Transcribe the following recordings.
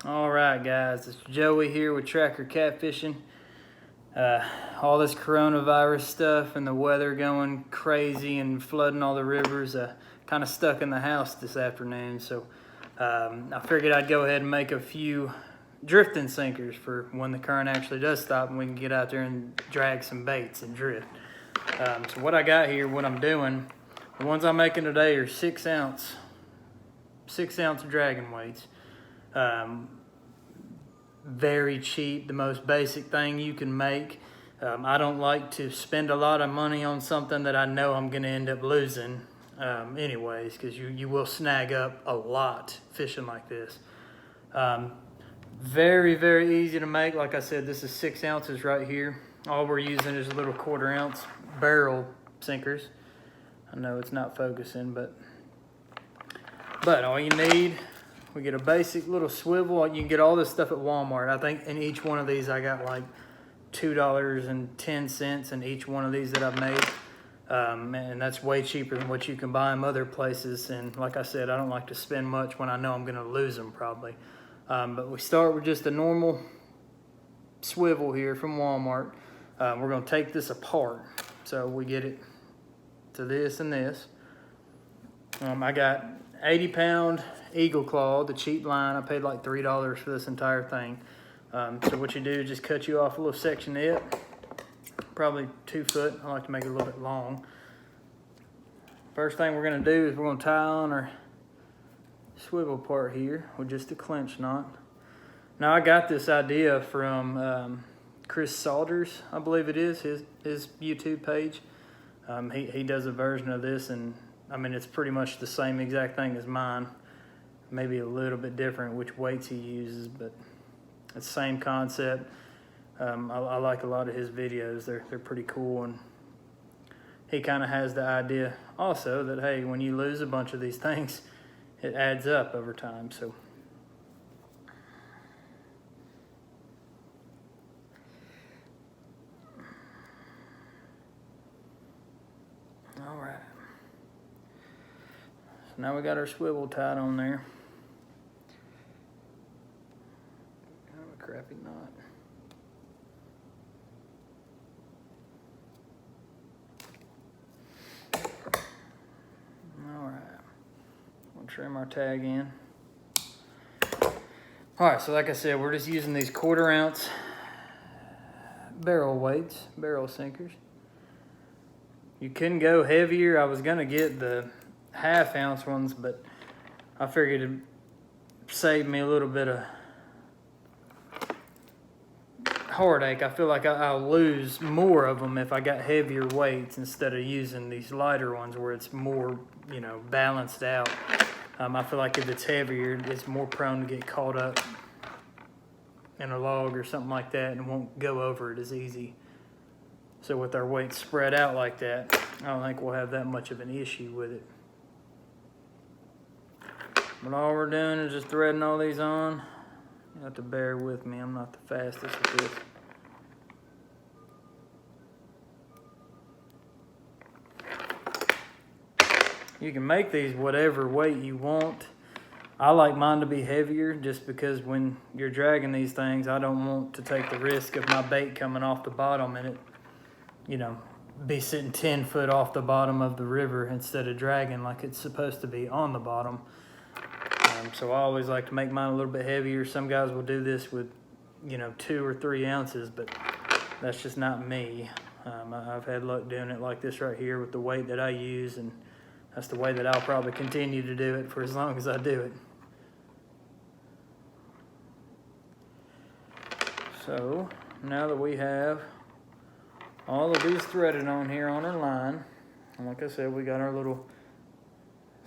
All right, guys, it's Joey here with Tracker Catfishing. All this coronavirus stuff and the weather going crazy and flooding all the rivers. Kind of stuck in the house this afternoon, so I figured I'd go ahead and make a few drifting sinkers for when the current actually does stop and we can get out there and drag some baits and drift. So what I got here, what I'm doing, the ones I'm making today are 6 ounce dragon weights. Very cheap, the most basic thing you can make. I don't like to spend a lot of money on something that I know I'm gonna end up losing anyways, because you will snag up a lot fishing like this. Very, very easy to make. Like I said, this is 6 ounces right here. All we're using is little 1/4 ounce barrel sinkers. I know it's not focusing, but all you need, we get a basic little swivel. You can get all this stuff at Walmart. I think in each one of these I got like $2.10 in each one of these that I've made. And that's way cheaper than what you can buy them other places. And like I said, I don't like to spend much when I know I'm gonna lose them probably. But we start with just a normal swivel here from Walmart. We're gonna take this apart. So we get it to this and this. I got 80-pound Eagle Claw, the cheap line. I paid like $3 for this entire thing. So what you do is just cut you off a little section of it, probably 2 foot. I like to make it a little bit long. First thing we're gonna do is we're gonna tie on our swivel part here with just a clinch knot. Now I got this idea from Chris Saunders, I believe it is, his YouTube page. He does a version of this, and I mean it's pretty much the same exact thing as mine. Maybe a little bit different which weights he uses, but it's the same concept. I like a lot of his videos. They're pretty cool, and he kind of has the idea also that, hey, when you lose a bunch of these things, it adds up over time. So all right, so now we got our swivel tied on there. Kind of a crappy knot. All right, we'll trim our tag in. All right, so like I said, we're just using these 1/4 ounce barrel weights, barrel sinkers. You couldn't go heavier. I was gonna get the 1/2 ounce ones, but I figured it'd save me a little bit of heartache. I feel like I'll lose more of them if I got heavier weights instead of using these lighter ones where it's more, balanced out. I feel like if it's heavier, it's more prone to get caught up in a log or something like that and won't go over it as easy. So with our weights spread out like that, I don't think we'll have that much of an issue with it. But all we're doing is just threading all these on. You have to bear with me, I'm not the fastest at this. You can make these whatever weight you want. I like mine to be heavier just because when you're dragging these things, I don't want to take the risk of my bait coming off the bottom and it, be sitting 10 foot off the bottom of the river instead of dragging like it's supposed to be on the bottom. So I always like to make mine a little bit heavier. Some guys will do this with, 2 or 3 ounces, but that's just not me. I've had luck doing it like this right here with the weight that I use, and that's the way that I'll probably continue to do it for as long as I do it. So now that we have all of these threaded on here on our line, and like I said, we got our little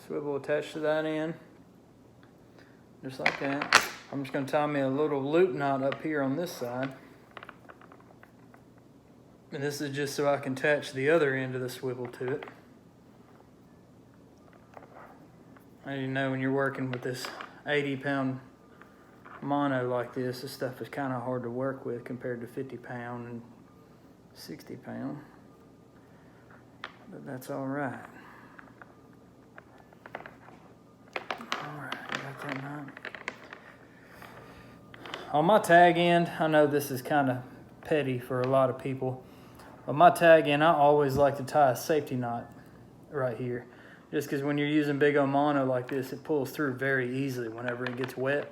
swivel attached to that end, just like that. I'm just gonna tie me a little loop knot up here on this side. And this is just so I can attach the other end of the swivel to it. As you know, when you're working with this 80-pound mono like this stuff is kind of hard to work with compared to 50-pound and 60-pound. But that's all right. All right, got that knot. on my tag end, I know this is kind of petty for a lot of people, but my tag end, I always like to tie a safety knot right here. Just because when you're using big old mono like this, it pulls through very easily whenever it gets wet.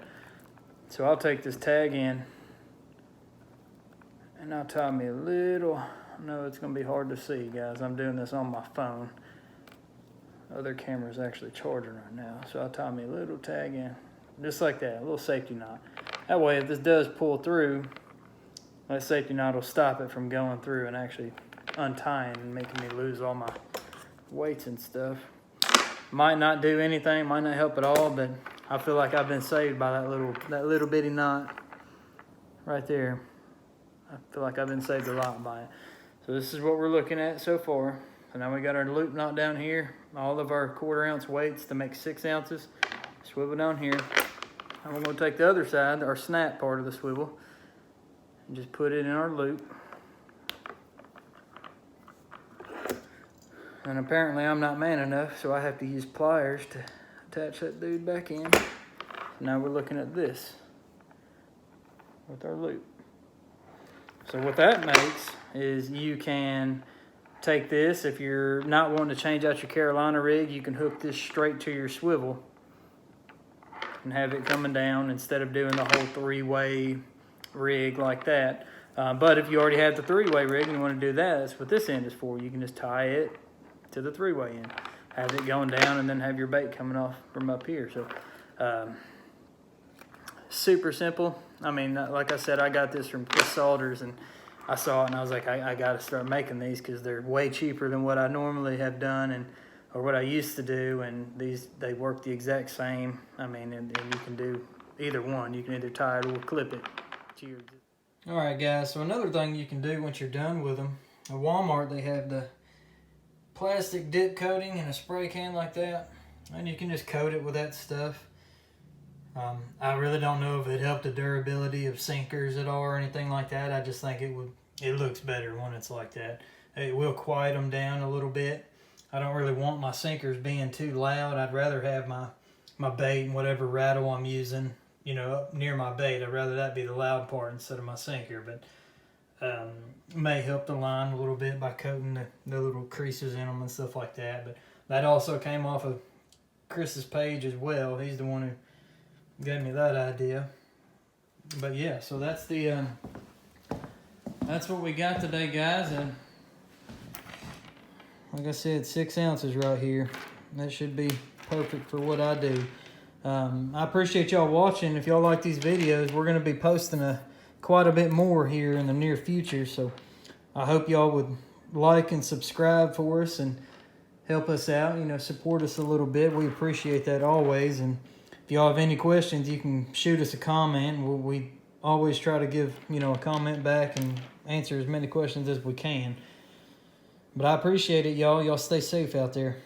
So I'll take this tag end and I'll tie me a little, I know it's gonna be hard to see, guys. I'm doing this on my phone. Other camera's actually charging right now. So I'll tie me a little tag in, just like that, a little safety knot. That way, if this does pull through, that safety knot will stop it from going through and actually untying and making me lose all my weights and stuff. Might not do anything, might not help at all, but I feel like I've been saved by that little bitty knot right there. I feel like I've been saved a lot by it. So this is what we're looking at so far. So now we got our loop knot down here, all of our 1/4 ounce weights to make 6 ounces. Swivel down here. And we're gonna take the other side, our snap part of the swivel, and just put it in our loop. And apparently I'm not man enough, so I have to use pliers to attach that dude back in. Now we're looking at this with our loop. So what that makes is you can take this, if you're not wanting to change out your Carolina rig, you can hook this straight to your swivel and have it coming down instead of doing the whole 3-way rig like that. But if you already have the 3-way rig and you want to do that, that's what this end is for. You can just tie it to the 3-way end, have it going down, and then have your bait coming off from up here. So super simple. I mean, like I said, I got this from Chris Salters, and I saw it and I was like, I got to start making these because they're way cheaper than what I normally have done or what I used to do, and they work the exact same. I mean, and you can do either one. You can either tie it or clip it to your... All right, guys, so another thing you can do once you're done with them, at Walmart they have the plastic dip coating in a spray can like that, and you can just coat it with that stuff. I really don't know if it helped the durability of sinkers at all or anything like that. I just think it looks better when it's like that. It will quiet them down a little bit. I don't really want my sinkers being too loud. I'd rather have my bait and whatever rattle I'm using, up near my bait. I'd rather that be the loud part instead of my sinker. But may help the line a little bit by coating the little creases in them and stuff like that. But that also came off of Chris's page as well. He's the one who gave me that idea. But yeah, so that's that's what we got today, guys. And like I said, 6 ounces right here. That should be perfect for what I do. I appreciate y'all watching. If y'all like these videos, we're going to be posting quite a bit more here in the near future. So I hope y'all would like and subscribe for us and help us out, support us a little bit. We appreciate that always. And if y'all have any questions, you can shoot us a comment. We always try to give, a comment back and answer as many questions as we can. But I appreciate it, y'all. Y'all stay safe out there.